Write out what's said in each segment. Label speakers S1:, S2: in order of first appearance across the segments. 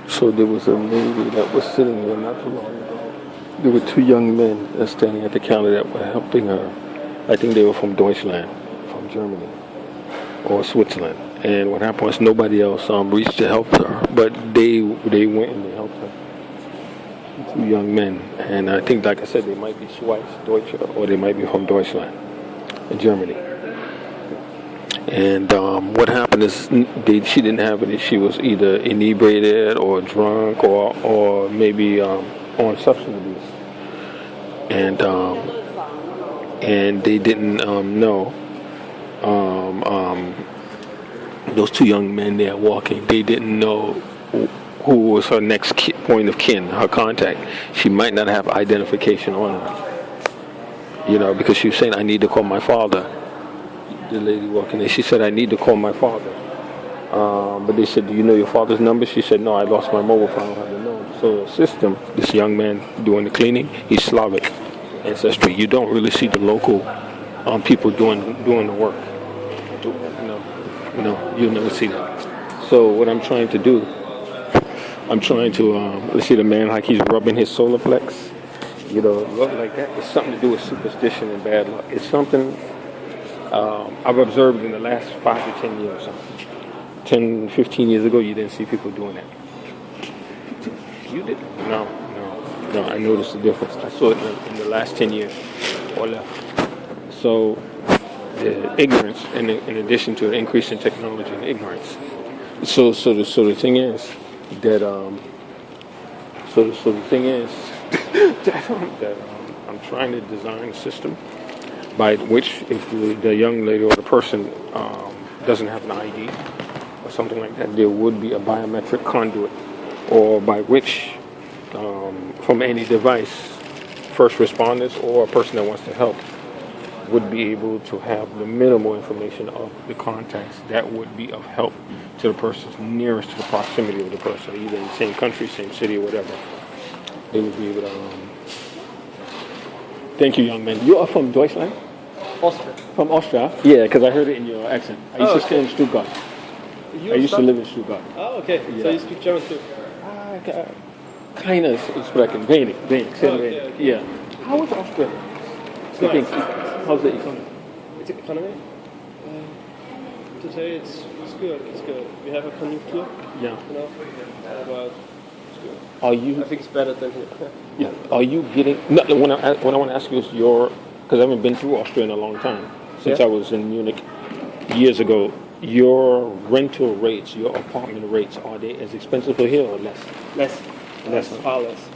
S1: So there was a lady that was sitting there not too long ago. There were two young men standing at the counter that were helping her. I think they were from Deutschland, from Germany or Switzerland. And what happened was nobody else reached to help her, but they went and they helped her. Two young men, and I think, like I said, they might be Schweiz, Deutsche, or they might be from Deutschland, in Germany. And what happened is she didn't have it. She was either inebriated or drunk or maybe on substance abuse. And they didn't know. Those two young men there walking, they didn't know who was her next point of kin, her contact. She might not have identification on her. Because she was saying, I need to call my father. The lady walking in, she said, I need to call my father. But they said, do you know your father's number? She said, no, I lost my mobile phone. I don't have the number. So the system, this young man doing the cleaning, he's Slavic ancestry. You don't really see the local people doing the work. You'll never see that. So what I'm trying to do, let's see the man like he's rubbing his solar plex. Look like that. It's something to do with superstition and bad luck. It's something I've observed in the last 5 to 10 years. 10, 15 years ago, you didn't see people doing that. You did? No. I noticed the difference. I saw it in the last 10 years or less. So the ignorance, in addition to an increase in technology and ignorance. So the thing is that that I'm trying to design a system by which, if the young lady or the person doesn't have an ID or something like that, there would be a biometric conduit, or by which, from any device, first responders or a person that wants to help would be able to have the minimal information of the contacts that would be of help to the person nearest to the proximity of the person, either in the same country, same city, or whatever. They would be able to. Thank you, young man. You are from Deutschland?
S2: Austria.
S1: From Austria? Yeah, because I heard it in your accent. I used to stay in Stuttgart. I used to live in Stuttgart.
S2: Oh, okay. Yeah. So you speak German too?
S1: Kind of sprechen. Wenig.
S2: Okay.
S1: Yeah. How is Austria? How's the economy?
S2: The economy? Today it's good. It's good. We have a conjuncture.
S1: Yeah.
S2: But it's good.
S1: Are you?
S2: I think it's better than here.
S1: Yeah. Are you getting? No. What I want to ask you is because I haven't been through Austria in a long time, since I was in Munich years ago. Your rental rates, your apartment rates, are they as expensive here or less?
S2: Less. Far less.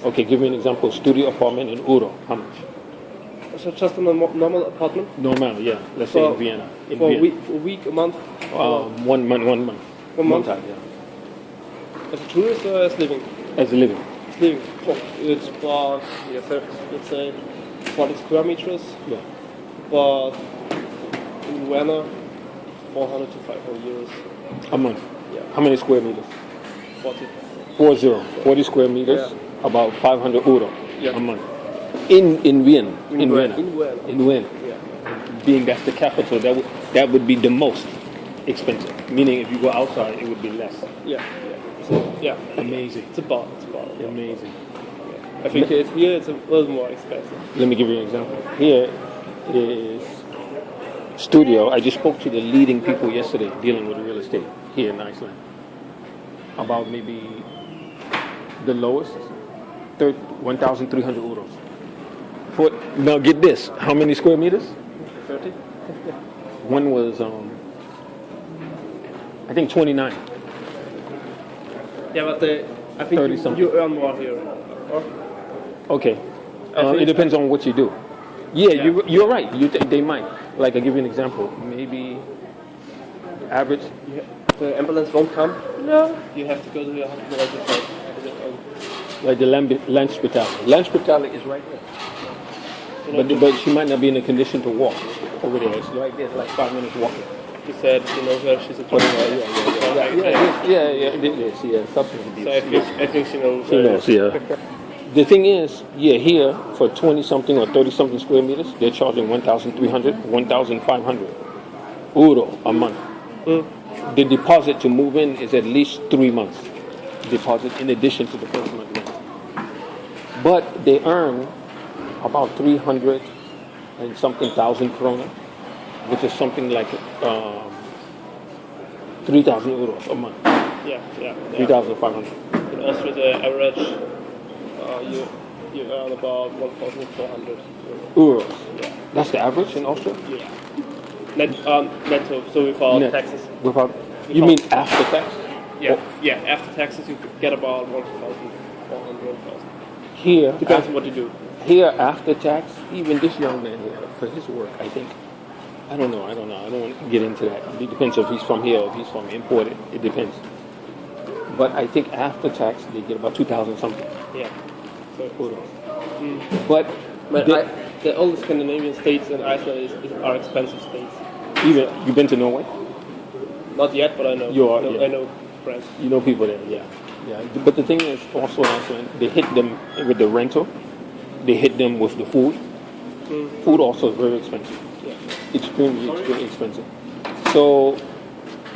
S1: Okay, give me an example. Studio apartment in Uro, how much?
S2: So just a normal apartment?
S1: Normal, yeah. Let's say in Vienna.
S2: For a week, a month?
S1: 1 month.
S2: 1 month?
S1: Yeah.
S2: As a tourist or as living?
S1: As a living.
S2: As living. It's about, let's say, 40 square meters.
S1: Yeah.
S2: But in Vienna, 400 to 500 euros.
S1: A month?
S2: Yeah.
S1: How many square meters?
S2: 40.
S1: 40 square meters, about 500 euro a month. In Vienna. In Vienna.
S2: Yeah.
S1: Being that's the capital, that would be the most expensive. Meaning, if you go outside, it would be less.
S2: Yeah. So, yeah.
S1: Amazing.
S2: It's about.
S1: Amazing.
S2: Yeah. I think here it's a little more expensive.
S1: Let me give you an example. Here is studio. I just spoke to the leading people yesterday dealing with real estate here in Iceland. About maybe the lowest, 1,300 euros. Now get this, how many square meters?
S2: 30.
S1: One was, I think 29.
S2: Yeah, but I think you earn more here. Or?
S1: Okay. It depends on what you do. Yeah. You're right. They might. Like, I'll give you an example. Maybe average.
S2: The ambulance won't come? No. You have to go to your hospital.
S1: Like the Landspital. Landspital is right there. But she might not be in a condition to walk over there. It's right there. It's like 5 minutes walking.
S2: You said you know where she's a
S1: Yeah, substance abuse.
S2: So I think she knows.
S1: She knows, yeah. The thing is, here for 20-something or 30-something square meters, they're charging 1,300, 1,500 euro a month. The deposit to move in is at least 3 months. deposit in addition to the first month rent. But they earn about 300 and something thousand krona, which is something like 3,000 euros a month,
S2: Yeah, yeah.
S1: 3,500
S2: In Austria, the average you earn about 1,400 euros.
S1: euros.
S2: Yeah.
S1: That's the average in Austria?
S2: Yeah. Netto, so without
S1: Net.
S2: taxes.
S1: Without, you mean after tax?
S2: Yeah,
S1: Oh,
S2: yeah. After taxes, you get about 1,400, 1,000.
S1: here,
S2: Depends on what you do.
S1: here after tax, even this young man here, for his work, I think, I don't know. I don't want to get into that. It depends if he's from here or if he's from imported. It depends. But I think after tax, they get about 2,000 something.
S2: Yeah. So,
S1: But
S2: but
S1: the-
S2: all the Scandinavian states and Iceland are expensive states.
S1: even, you've been to Norway?
S2: Not yet, but I know.
S1: You are,
S2: I know,
S1: yeah.
S2: I know friends.
S1: You know people there, yeah. Yeah. But the thing is, also in Iceland, they hit them with the rental. They hit them with the food. Food also is very expensive.
S2: Yeah.
S1: Extremely expensive. So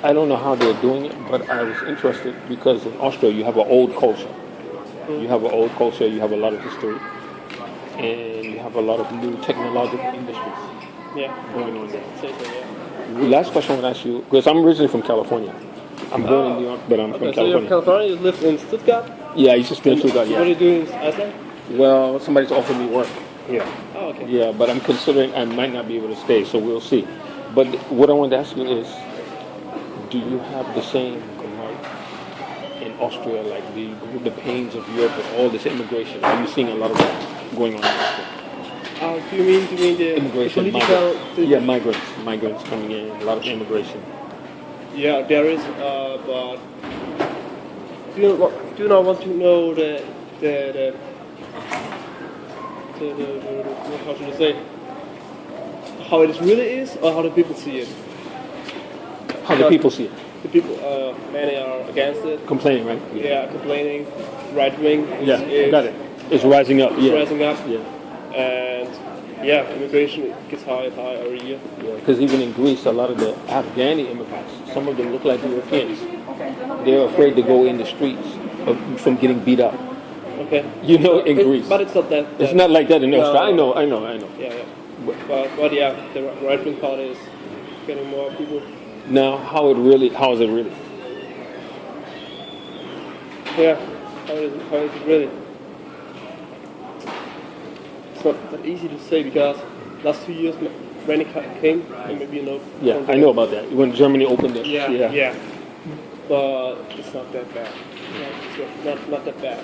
S1: I don't know how they're doing it, but I was interested because in Austria you have an old culture. You have an old culture, you have a lot of history, and you have a lot of new technological industries
S2: Yeah.
S1: going on there.
S2: Say so, yeah.
S1: Last question I want to ask you, because I'm originally from California. I'm born in New York, but I'm from
S2: Okay, so you're
S1: California.
S2: from California, you live in Stuttgart?
S1: Yeah, I just been through that,
S2: What are
S1: yeah.
S2: you doing in Iceland?
S1: Well, somebody's offered me work. Yeah.
S2: Oh, okay.
S1: Yeah, but I'm considering I might not be able to stay, so we'll see. But what I want to ask you is, do you have the same gripe in Austria, like the pains of Europe with all this immigration? Are you seeing a lot of that going on in Austria?
S2: Do you mean the
S1: Immigration,
S2: political?
S1: yeah, migrants coming in, a lot of immigration.
S2: Yeah, there is, but do you not want to know the how should I say, how it really is, or how the people see it?
S1: How do people see it?
S2: The people, many are against it.
S1: Complaining, right?
S2: Yeah, complaining. Right wing is
S1: Got it. It's rising up. Yeah.
S2: rising up,
S1: Yeah.
S2: and yeah, immigration gets higher and higher every year.
S1: Because even in Greece, a lot of the Afghani immigrants, some of them look like Europeans. They're afraid to go in the streets from getting beat up.
S2: Okay.
S1: You know, in Greece.
S2: But it's not that.
S1: It's not like that in
S2: No.
S1: Austria. I know.
S2: Yeah, yeah. But yeah, the right wing party is getting more people.
S1: Now, how is it really?
S2: Yeah. How is it really? It's not that easy to say because last 2 years when it came, maybe you know.
S1: Yeah, I know about that. When Germany opened it.
S2: Yeah. But it's not that bad. It's not that bad.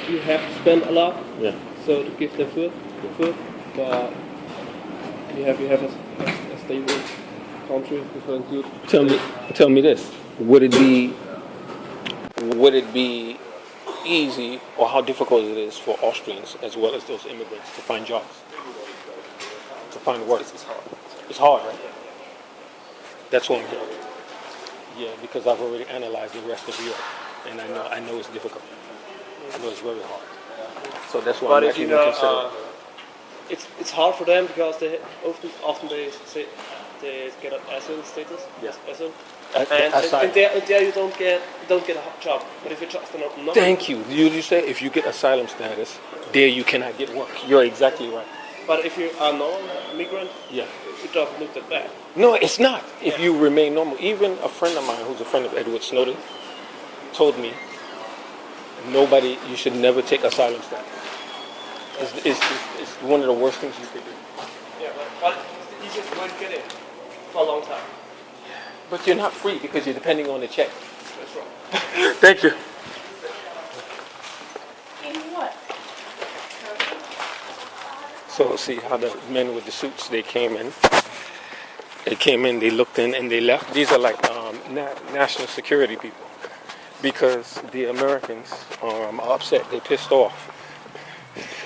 S2: You have to spend a lot,
S1: Yeah.
S2: so to give them food, but you have a stable country with a good.
S1: Tell me this. Would it be easy, or how difficult it is for Austrians as well as those immigrants to find jobs, to find work?
S2: It's hard.
S1: It's hard, right? That's what I'm hearing. Yeah, because I've already analyzed the rest of Europe, and I know it's difficult. I know it's very hard. So that's why
S2: But
S1: I'm
S2: if you
S1: actually
S2: know,
S1: considering.
S2: it's hard for them because they often they say they get an asylum status.
S1: Yes.
S2: Asylum.
S1: Asylum.
S2: And there you don't get a job. But if you just not.
S1: Thank you. You say if you get asylum status, there you cannot get work. You're exactly right.
S2: But if you are non-migrant,
S1: Yeah.
S2: it doesn't look that bad.
S1: No, it's not. If you remain normal. Even a friend of mine who's a friend of Edward Snowden told me you should never take asylum status. It's one of the worst things you could do.
S2: Yeah, but it's the easiest way to get in for a long time.
S1: But you're not free because you're depending on the check.
S2: That's right.
S1: Thank you. So see how the men with the suits, they came in. They looked in, and they left. These are like national security people because the Americans are upset. They're pissed off.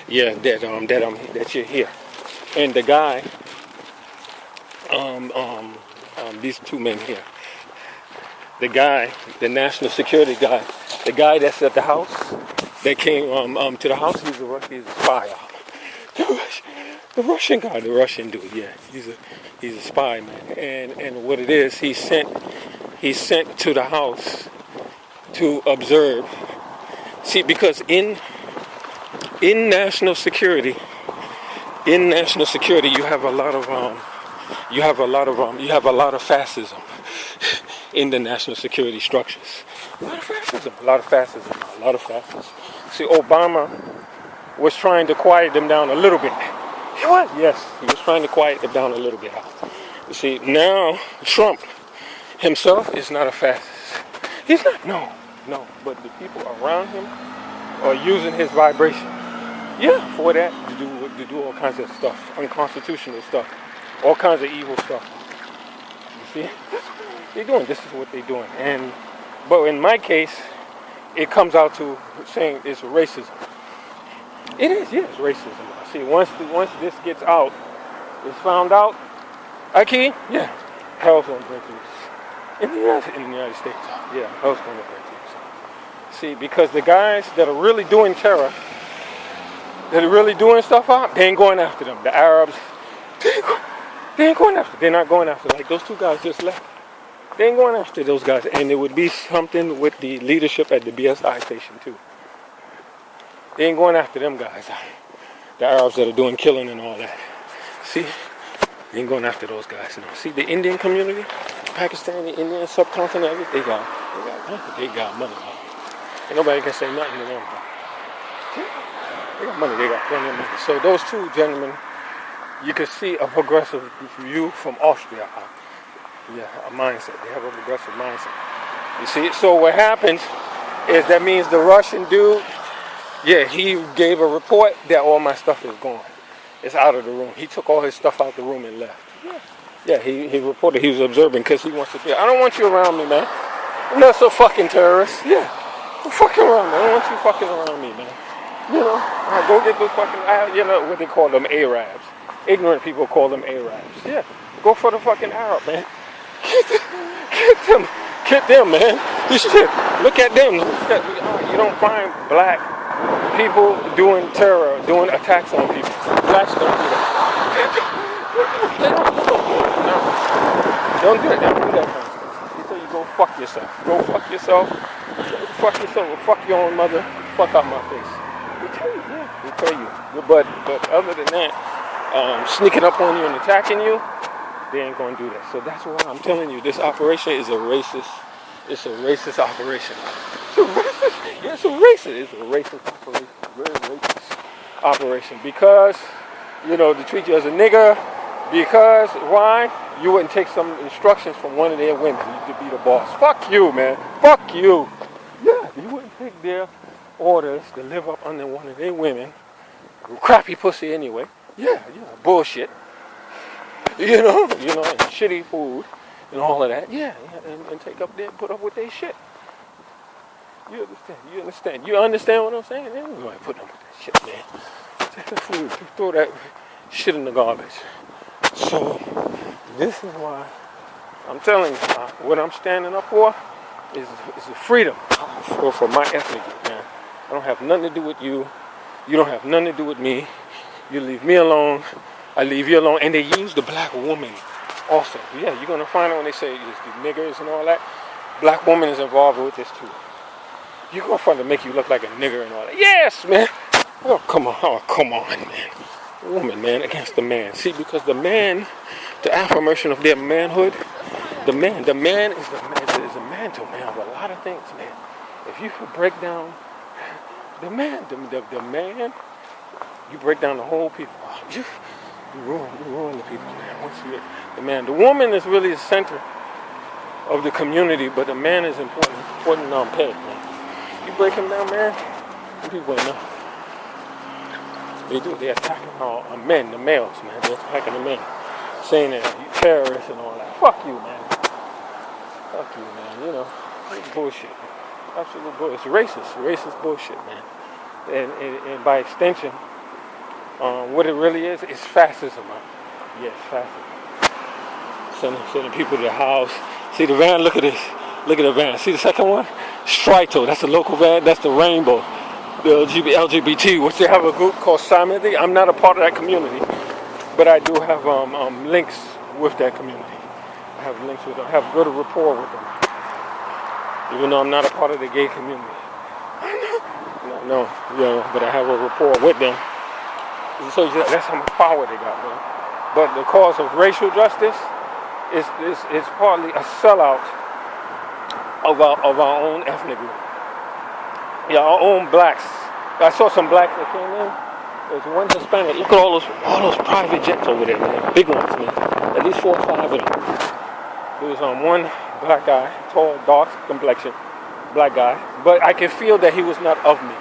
S1: Yeah, that you're here. And the guy, these two men here. The guy, the national security guy, the guy that's at the house, that came to the house, he's a spy. The Russian guy, the Russian dude, yeah, he's a spy, man. And what it is, he sent to the house to observe. See, because in national security, you have a lot of fascism in the national security structures. A lot of fascism. See, Obama was trying to quiet them down a little bit. He was, yes, he was trying to quiet them down a little bit. You see, now Trump himself is not a fascist. He's not, no, but the people around him are using his vibration. Yeah, for that, to do all kinds of stuff, unconstitutional stuff, all kinds of evil stuff. You see, this is what they're doing. But in my case, it comes out to saying it's racism. It is, yes, racism. See, once this gets out, it's found out, okay, yeah, hell's gonna break loose. In the United States, yeah, hell's gonna break loose. See, because the guys that are really doing terror, that are really doing stuff out, they ain't going after them. The Arabs, they ain't going after. They're not going after. Like those two guys just left. They ain't going after those guys. And it would be something with the leadership at the BSI station too. They ain't going after them guys. The Arabs that are doing killing and all that. See, they ain't going after those guys. No. See, the Indian community, Pakistani, Indian subcontinent, they got money. And nobody can say nothing to them. They got money. They got plenty of money. So those two gentlemen, you can see a progressive view from Austria. Yeah, a mindset. They have a progressive mindset. You see, so what happens is that means the Russian dude, yeah, he gave a report that all my stuff is gone. It's out of the room. He took all his stuff out the room and left. Yeah, he reported he was observing because he wants to be. I don't want you around me, man. I'm not so fucking terrorist. Yeah, I'm fucking around me. I don't want you fucking around me, man. You know, I go get those fucking, you know what they call them, Arabs. Ignorant people call them Arabs. Yeah, go for the fucking Arab, man. Get them, man. You should look at them. You don't find black people doing terror, doing attacks on people. Blacks don't do that. Don't do that. They don't do that kind of stuff. They tell you go fuck yourself. Go fuck yourself. Fuck yourself. Fuck your own mother. Fuck out my face. They tell you, yeah. They tell you. But other than that, sneaking up on you and attacking you, they ain't gonna do that. So that's why I'm telling you, this operation is a racist. It's a racist operation. It's a racist operation. Very racist operation because, you know, they treat you as a nigger. Because why? You wouldn't take some instructions from one of their women to be the boss. Fuck you, man. Fuck you. Yeah, you wouldn't take their orders to live up under one of their women. Crappy pussy anyway. Yeah, bullshit. You know, and shitty food and all of that. Yeah, and take up there, put up with their shit. You understand? You understand what I'm saying? Man, you ain't putting up with that shit, man. Take the food, throw that shit in the garbage. So, this is why I'm telling you, what I'm standing up for is the freedom for my ethnic group, man. I don't have nothing to do with you. You don't have nothing to do with me. You leave me alone. I leave you alone. And they use the black woman also. Yeah, you're going to find out when they say it's the niggers and all that. Black woman is involved with this too. You're going to find to make you look like a nigger and all that. Yes, man. Oh, come on, man. The woman, man, against the man. See, because the man, the affirmation of their manhood, the man is a mantle, man, of a lot of things, man. If you could break down the man, you break down the whole people. You ruin the people, man. Once you the man, the woman is really the center of the community, but the man is important peg, man. You break him down, man, the people ain't nothing. They do. They're attacking men, the males, man. They're attacking the men, saying that you terrorists and all that. Fuck you, man. Fuck you, man. You know, it's bullshit. Absolute bullshit. It's racist bullshit, man. And by extension, what it really is fascism, man. Yes, fascism. Sending people to the house. See the van? Look at this. Look at the van. See the second one? Strito. That's the local van. That's the rainbow. The LGBT, which they have a group called Samedi. I'm not a part of that community, but I do have links with that community. I have links with them. I have good rapport with them. even though I'm not a part of the gay community. No, but I have a rapport with them. So that's how much power they got, man. But the cause of racial justice is partly a sellout of our own ethnic group. Yeah, our own blacks. I saw some blacks that came in. There's one Hispanic. Look at all those private jets over there, man. Big ones, man. At least 4 or 5 of them. There was one black guy, tall, dark complexion, black guy. But I could feel that he was not of me.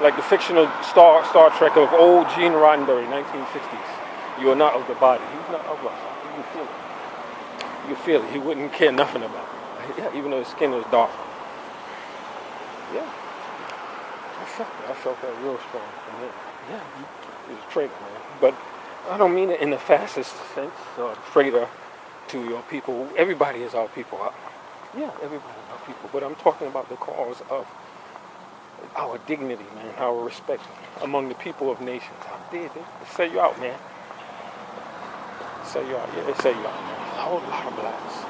S1: Like the fictional Star Trek of old Gene Roddenberry, 1960s. You are not of the body. He's not of us. You can feel it. You feel it. He wouldn't care nothing about it. Yeah, even though his skin was dark. Yeah. I felt that real strong from him. Yeah, he's a traitor, man. But I don't mean it in the fastest sense, traitor to your people. Everybody is our people. Yeah, everybody is our people. But I'm talking about the cause of our dignity, man, our respect among the people of nations. How dare they sell you out, man? Sell you out, yeah, they sell you out, man. A whole lot of blacks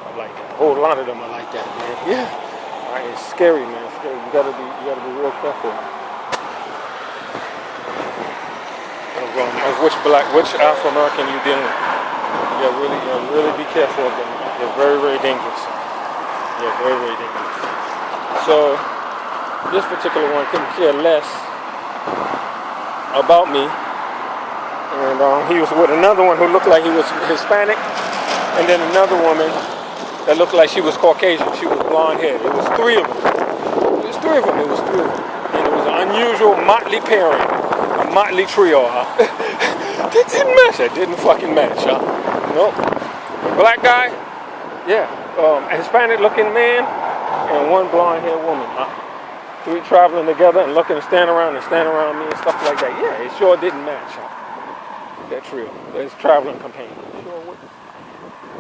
S1: are like that. A whole lot of them are like that, man. Yeah. It's scary, man. It's scary. You gotta be real careful of which Afro-American you dealing with. You gotta really be careful of them. They're very, very dangerous. Yeah, very, very dangerous. So this particular one couldn't care less about me, and he was with another one who looked like he was Hispanic, and then another woman that looked like she was Caucasian. She was blonde hair. It was 3 of them. It was 3 of them. And it was an unusual motley pairing. A motley trio, huh? That didn't match. That didn't fucking match, huh? Nope. Black guy, yeah. A Hispanic looking man, and 1 blonde hair woman, huh? 3 traveling together and looking to stand around me and stuff like that. Yeah, it sure didn't match, huh? That trio. That's traveling companion. Sure wouldn't.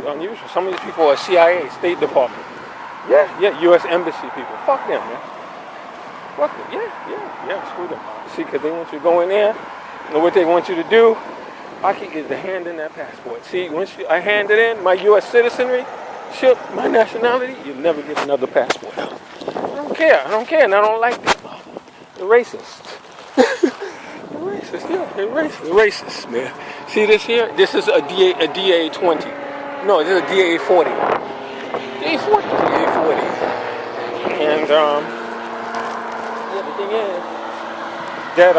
S1: Unusual. Some of these people are CIA, State Department. Yeah, U.S. Embassy people. Fuck them, man. Fuck them. Yeah, screw them. See, because they want you to go in there, and what they want you to do, is to hand in that passport. See, once I hand it in, my U.S. citizenry, my nationality, you'll never get another passport. I don't care, and I don't like them. They're racist. They're racist, man. See this here? This is a DA-20. No, this is a DA-40. DA-40. And, the thing is that,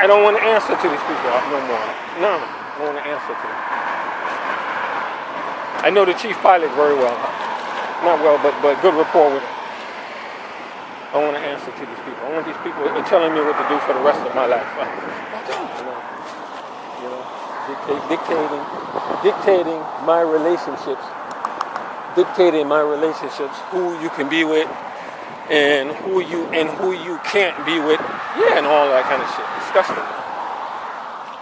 S1: I don't want to answer to these people no more. No, I don't want to answer to them. I know the chief pilot very well. Not well, but good rapport with him. I want to answer to these people. I want these people telling me what to do for the rest of my life. I don't, dictating my relationships, who you can be with, and who you can't be with, and all that kind of shit.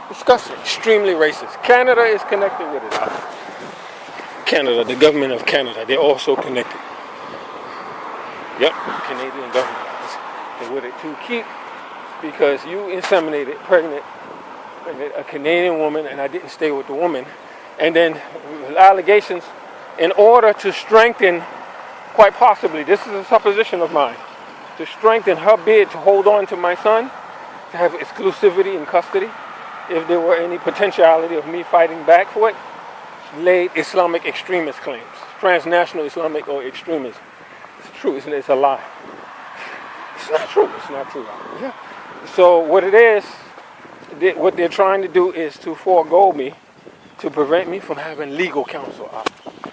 S1: Disgusting, extremely racist. Canada is connected with it. Canada, the government of Canada, they're also connected. Yep, Canadian government is with it to keep, because you inseminated, pregnant a Canadian woman, and I didn't stay with the woman, and then allegations in order to strengthen, quite possibly, this is a supposition of mine, to strengthen her bid to hold on to my son, to have exclusivity in custody, if there were any potentiality of me fighting back for it, laid Islamic extremist claims, transnational Islamic or extremism. It's true, it's a lie. It's not true. Yeah. So what it is, what they're trying to do is to forego me, to prevent me from having legal counsel out.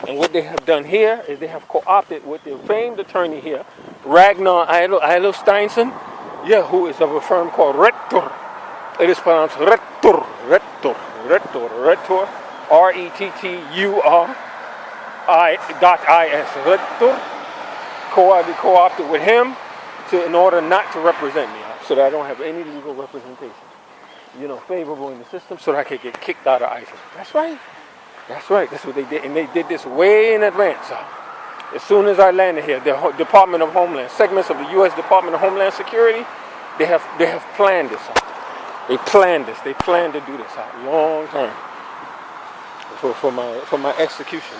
S1: And what they have done here is they have co-opted with their famed attorney here, Ragnar Edelsteinson, who is of a firm called Rettur. It is pronounced Rettur, RETTURI.IS. Rettur. Co-opted with him in order not to represent me, so that I don't have any legal representation, favorable in the system, so that I can get kicked out of ISIS. That's right. That's what they did, and they did this way in advance. As soon as I landed here, the Department of Homeland, segments of the U.S. Department of Homeland Security, they have planned this out. They planned this. They planned to do this out long time for my execution.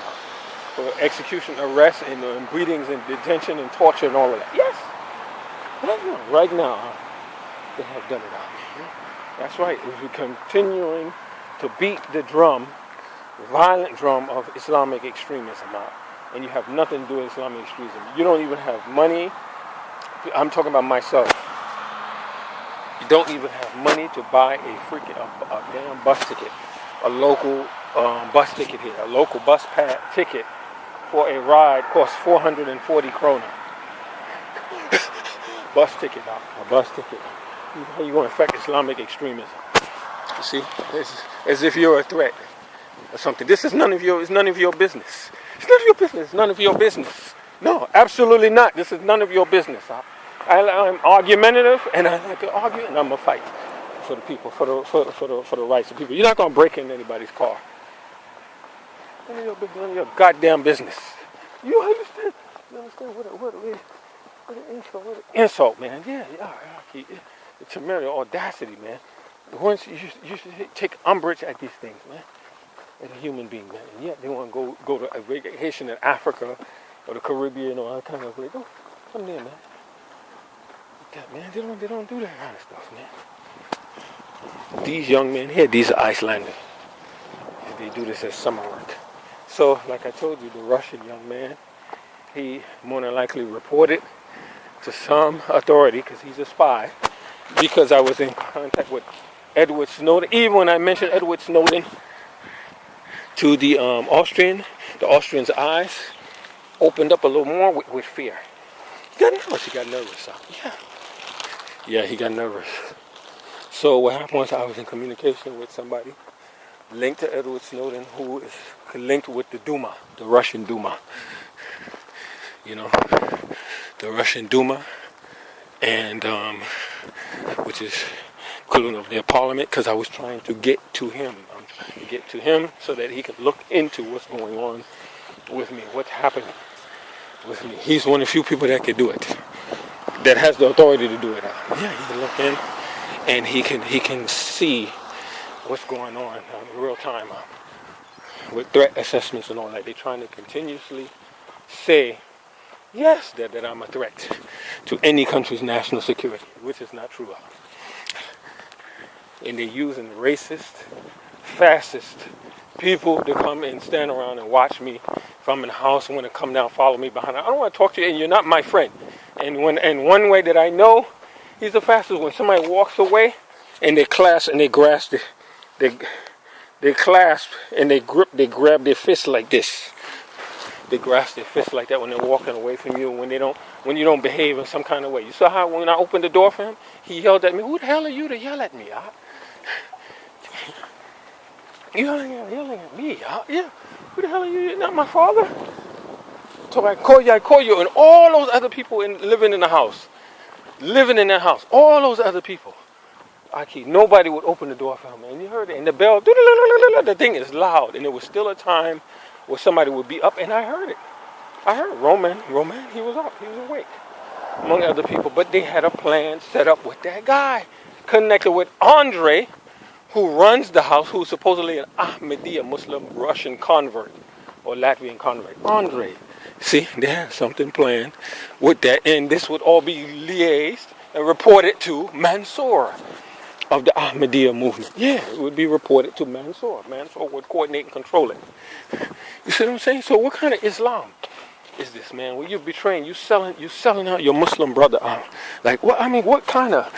S1: for execution, arrest, and beatings and detention and torture and all of that. Yes. Right now, they have done it out there. That's right. We're continuing to beat the drum, violent drum of Islamic extremism out. And you have nothing to do with Islamic extremism. You don't even have money. I'm talking about myself. You don't even have money to buy a damn bus ticket, a local bus ticket here, a local bus ticket for a ride costs 440 krona. Bus ticket, a bus ticket. How you going to affect Islamic extremism? You see, it's as if you're a threat or something. This is none of your. It's none of your business. It's none of your business. It's none of your business. No, absolutely not. This is none of your business. I'm argumentative, and I like to argue, and I'm gonna fight for the people, for the rights of people. You're not gonna break into anybody's car. None of your goddamn business. You understand? You understand what an insult, man? Yeah. The temerity, audacity, man. Once you should take umbrage at these things, man. As a human being, man. And yet they want to go to a vacation in Africa or the Caribbean or all kind of place. Don't come there, man. Man, they don't do that kind of stuff, man. These young men here, these are Icelanders. They do this as summer work. So, like I told you, the Russian young man, he more than likely reported to some authority because he's a spy. Because I was in contact with Edward Snowden. Even when I mentioned Edward Snowden to the Austrian's eyes opened up a little more with fear. He got nervous. Huh? Yeah, he got nervous. So what happened was I was in communication with somebody linked to Edward Snowden who is linked with the Duma, the Russian Duma. You know, the Russian Duma, and which is equivalent of their parliament, because I was trying to get to him. I'm trying to get to him so that he could look into what's going on with me, what's happening with me. He's one of the few people that can do it, that has the authority to do it. Yeah, he can look in and he can see what's going on in real time with threat assessments and all that. They're trying to continuously say, yes, that I'm a threat to any country's national security, which is not true. And they're using racist, fascist people to come and stand around and watch me. If I'm in the house, want to come down, follow me behind. I don't want to talk to you, and you're not my friend. And one way that I know he's a fascist, when somebody walks away and they clasp and they grasp they clasp and they grab their fists like this. They grasp their fists like that when they're walking away from you, when you don't behave in some kind of way. You saw how when I opened the door for him, he yelled at me, "Who the hell are you to yell at me? Yelling at me? Yeah. Who the hell are you? You're not my father." So I call you, and all those other people living in that house, all those other people. Nobody would open the door for him, and you heard it, and the bell, the thing is loud, and it was still a time where somebody would be up, and I heard it. I heard Roman, he was up, he was awake, among other people, but they had a plan set up with that guy, connected with Andre, who runs the house, who's supposedly an Ahmadiyya Muslim Russian convert, or Latvian convert. Andre. See, they had something planned with that, and this would all be liaised and reported to Mansour of the Ahmadiyya movement. Yeah, it would be reported to Mansour. Mansour would coordinate and control it. You see what I'm saying? So what kind of Islam is this, man? Well, you're betraying, you're selling out your Muslim brother. Like, what? I mean, what kind of,